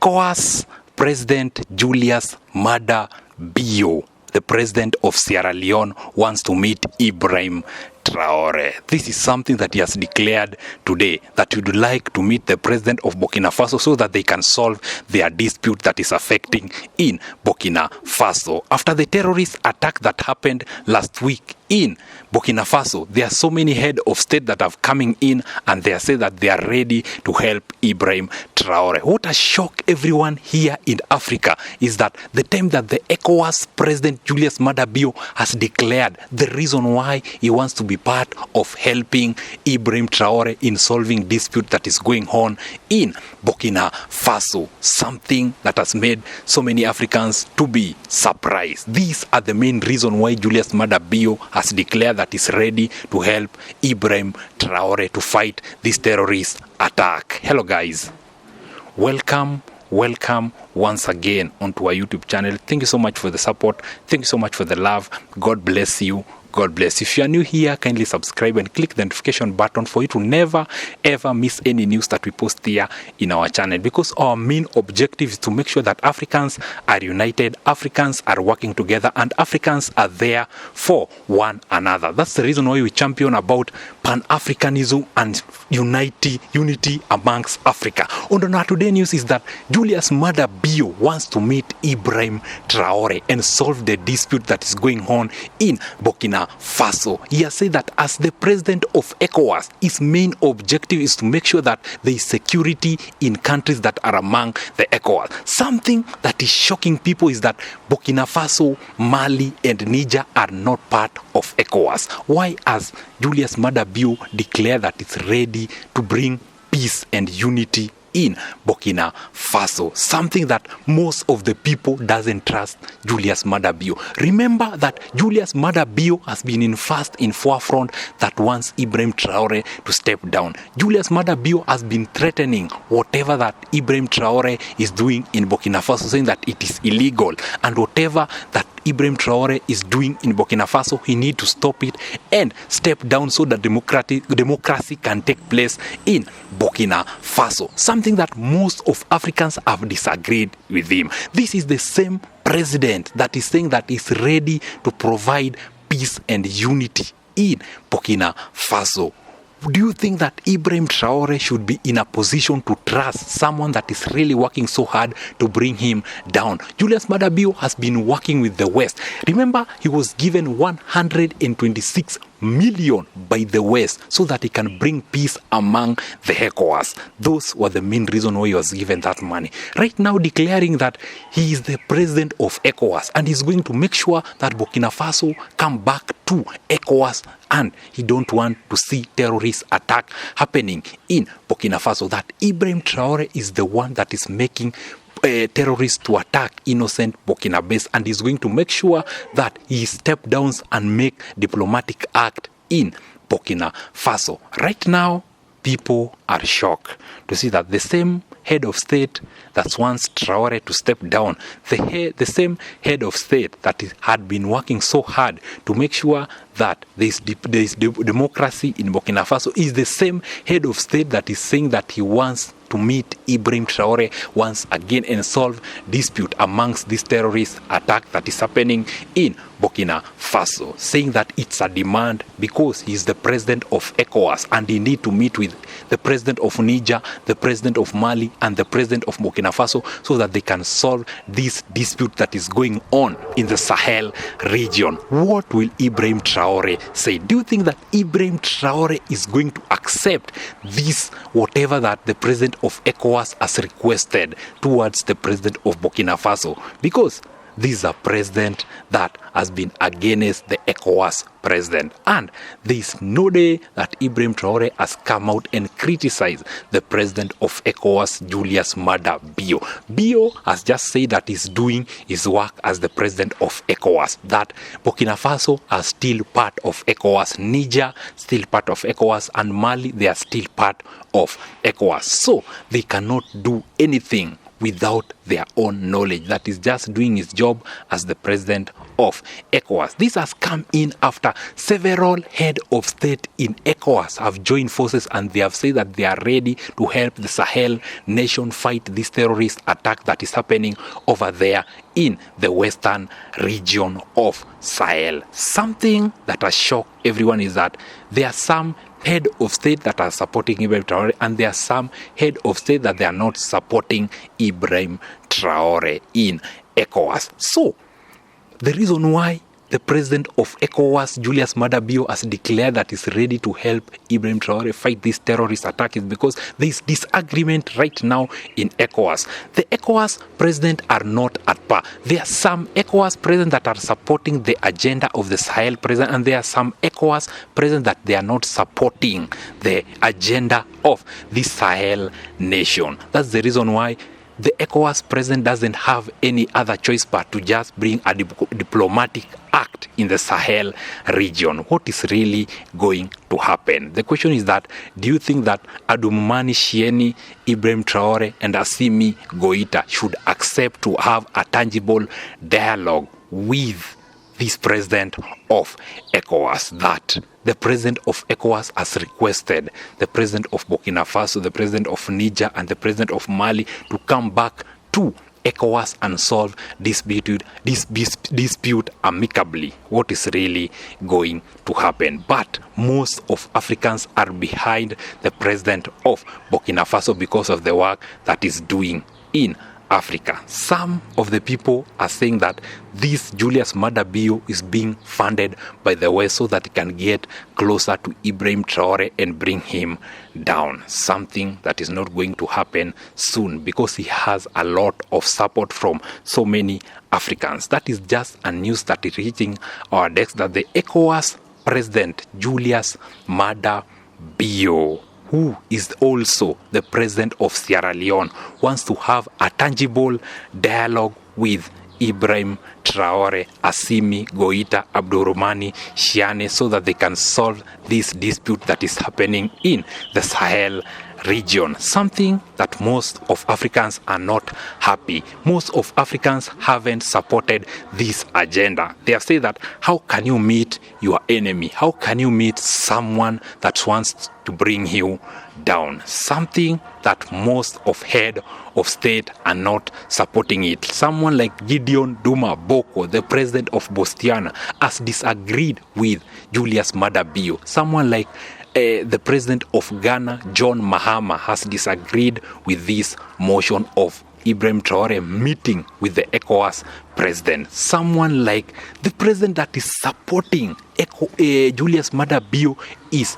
ECOWAS President Julius Maada Bio, the president of Sierra Leone, wants to meet Ibrahim Traore. This is something that he has declared today, that he would like to meet the president of Burkina Faso so that they can solve their dispute that is affecting in Burkina Faso. After the terrorist attack that happened last week in Burkina Faso, there are so many head of state that have coming in and they say that they are ready to help Ibrahim Traore. What has shocked everyone here in Africa is that the time that the ECOWAS President Julius Maada Bio has declared the reason why he wants to be part of helping Ibrahim Traore in solving dispute that is going on in Burkina Faso, something that has made so many Africans to be surprised. These are the main reason why Julius Maada Bio has declared that he's ready to help Ibrahim Traore to fight this terrorist attack. Hello guys, welcome once again onto our YouTube channel. Thank you so much for the support. Thank you so much for the love. God bless you. God bless. If you are new here, kindly subscribe and click the notification button for you to never ever miss any news that we post here in our channel, because our main objective is to make sure that Africans are united, Africans are working together, and Africans are there for one another. That's the reason why we champion about pan-Africanism and unity amongst Africa. On our today news is that Julius Maada Bio wants to meet Ibrahim Traore and solve the dispute that is going on in Burkina Faso. He has said that as the president of ECOWAS, his main objective is to make sure that there is security in countries that are among the ECOWAS. Something that is shocking people is that Burkina Faso, Mali and Niger are not part of ECOWAS. Why has Julius Maada Bio declared that it's ready to bring peace and unity in Burkina Faso? Something that most of the people doesn't trust Julius Maada Bio. Remember that Julius Maada Bio has been in forefront that wants Ibrahim Traore to step down. Julius Maada Bio has been threatening whatever that Ibrahim Traore is doing in Burkina Faso, saying that it is illegal, and whatever that Ibrahim Traore is doing in Burkina Faso, he need to stop it and step down so that democracy can take place in Burkina Faso. Something that most of Africans have disagreed with him. This is the same president that is saying that he's ready to provide peace and unity in Burkina Faso. Do you think that Ibrahim Traore should be in a position to trust someone that is really working so hard to bring him down? Julius Maada Bio has been working with the West. Remember, he was given 126 million by the West so that he can bring peace among the ECOWAS. Those were the main reason why he was given that money. Right now, declaring that he is the president of ECOWAS and he's going to make sure that Burkina Faso come back to ECOWAS, and he don't want to see terrorist attack happening in Burkina Faso. That Ibrahim Traore is the one that is making terrorists to attack innocent Burkinabés, and is going to make sure that he step down and make diplomatic act in Burkina Faso. Right now, people are shocked to see that the same head of state that wants Traore to step down, the same head of state that had been working so hard to make sure that there is democracy in Burkina Faso, is the same head of state that is saying that he wants to meet Ibrahim Traore once again and solve dispute amongst this terrorist attack that is happening in Burkina Faso, saying that it's a demand because he's the president of ECOWAS and he need to meet with the president of Niger, the president of Mali and the president of Burkina Faso so that they can solve this dispute that is going on in the Sahel region. What will Ibrahim Traore say? Do you think that Ibrahim Traore is going to accept this, whatever that the president of ECOWAS has requested towards the president of Burkina Faso? Because this is a president that has been against the ECOWAS president, and there is no day that Ibrahim Traore has come out and criticized the president of ECOWAS, Julius Maada Bio. Bio has just said that he's doing his work as the president of ECOWAS, that Burkina Faso are still part of ECOWAS, Niger still part of ECOWAS, and Mali, they are still part of ECOWAS. So they cannot do anything without their own knowledge. That is just doing his job as the president of Ecowas. This has come in after several head of state in Ecowas have joined forces, and they have said that they are ready to help the Sahel nation fight this terrorist attack that is happening over there in the western region of Sahel. Something that has shocked everyone is that there are some head of state that are supporting Ibrahim Traore, and there are some head of state that they are not supporting Ibrahim Traore in ECOWAS. So, the reason why the president of ECOWAS, Julius Maada Bio, has declared that he's ready to help Ibrahim Traore fight this terrorist attack is because there is disagreement right now in ECOWAS. The ECOWAS president are not at par. There are some ECOWAS presidents that are supporting the agenda of the Sahel president, and there are some ECOWAS presidents that they are not supporting the agenda of the Sahel nation. That's the reason why the ECOWAS president doesn't have any other choice but to just bring a diplomatic act in the Sahel region. What is really going to happen? The question is that, do you think that Adumani Shieni, Ibrahim Traore, and Assimi Goita should accept to have a tangible dialogue with this president of ECOWAS that the president of ECOWAS has requested the president of Burkina Faso, the president of Niger, and the president of Mali to come back to ECOWAS and solve this dispute amicably? What is really going to happen? But most of Africans are behind the president of Burkina Faso because of the work that is doing in Africa. Some of the people are saying that this Julius Maada Bio is being funded by the West so that he can get closer to Ibrahim Traore and bring him down. Something that is not going to happen soon because he has a lot of support from so many Africans. That is just a news that is reaching our desk that the ECOWAS president Julius Maada Bio, who is also the president of Sierra Leone, wants to have a tangible dialogue with Ibrahim Traore, Assimi Goita, Abdurrahmani Shiane, so that they can solve this dispute that is happening in the Sahel region. Something that most of Africans are not happy. Most of Africans haven't supported this agenda. They have said that, how can you meet your enemy? How can you meet someone that wants to bring you down? Something that most of head of state are not supporting it. Someone like Gideon Duma Boko, the president of Botswana, has disagreed with Julius Maada Bio. Someone like the president of Ghana, John Mahama, has disagreed with this motion of Ibrahim Traore meeting with the ECOWAS president. Someone like the president that is supporting Julius Maada Bio is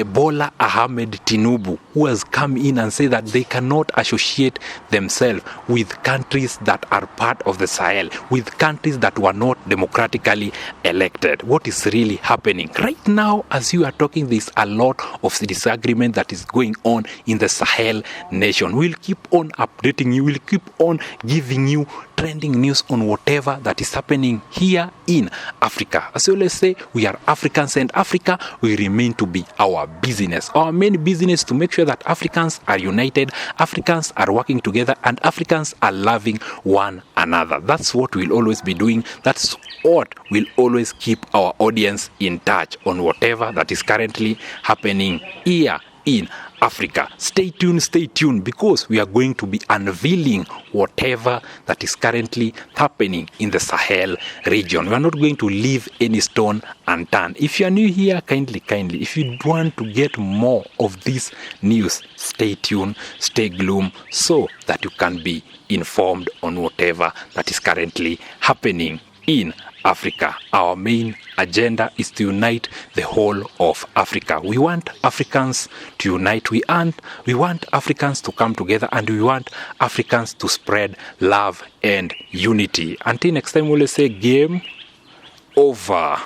Bola Ahmed Tinubu, who has come in and said that they cannot associate themselves with countries that are part of the Sahel, with countries that were not democratically elected. What is really happening? Right now, as you are talking, there is a lot of disagreement that is going on in the Sahel nation. We'll keep on updating you, we'll keep on giving you trending news on whatever that is happening here in Africa. As we always say, we are Africans, and Africa will remain to be our business. Our main business to make sure that Africans are united, Africans are working together, and Africans are loving one another. That's what we'll always be doing. That's what will always keep our audience in touch on whatever that is currently happening here in Africa. Stay tuned, because we are going to be unveiling whatever that is currently happening in the Sahel region. We are not going to leave any stone unturned. If you are new here, kindly, if you want to get more of this news, stay tuned, stay glued, so that you can be informed on whatever that is currently happening in Africa. Our main agenda is to unite the whole of Africa. We want Africans to unite. We want Africans to come together, and we want Africans to spread love and unity. Until next time, we'll say game over.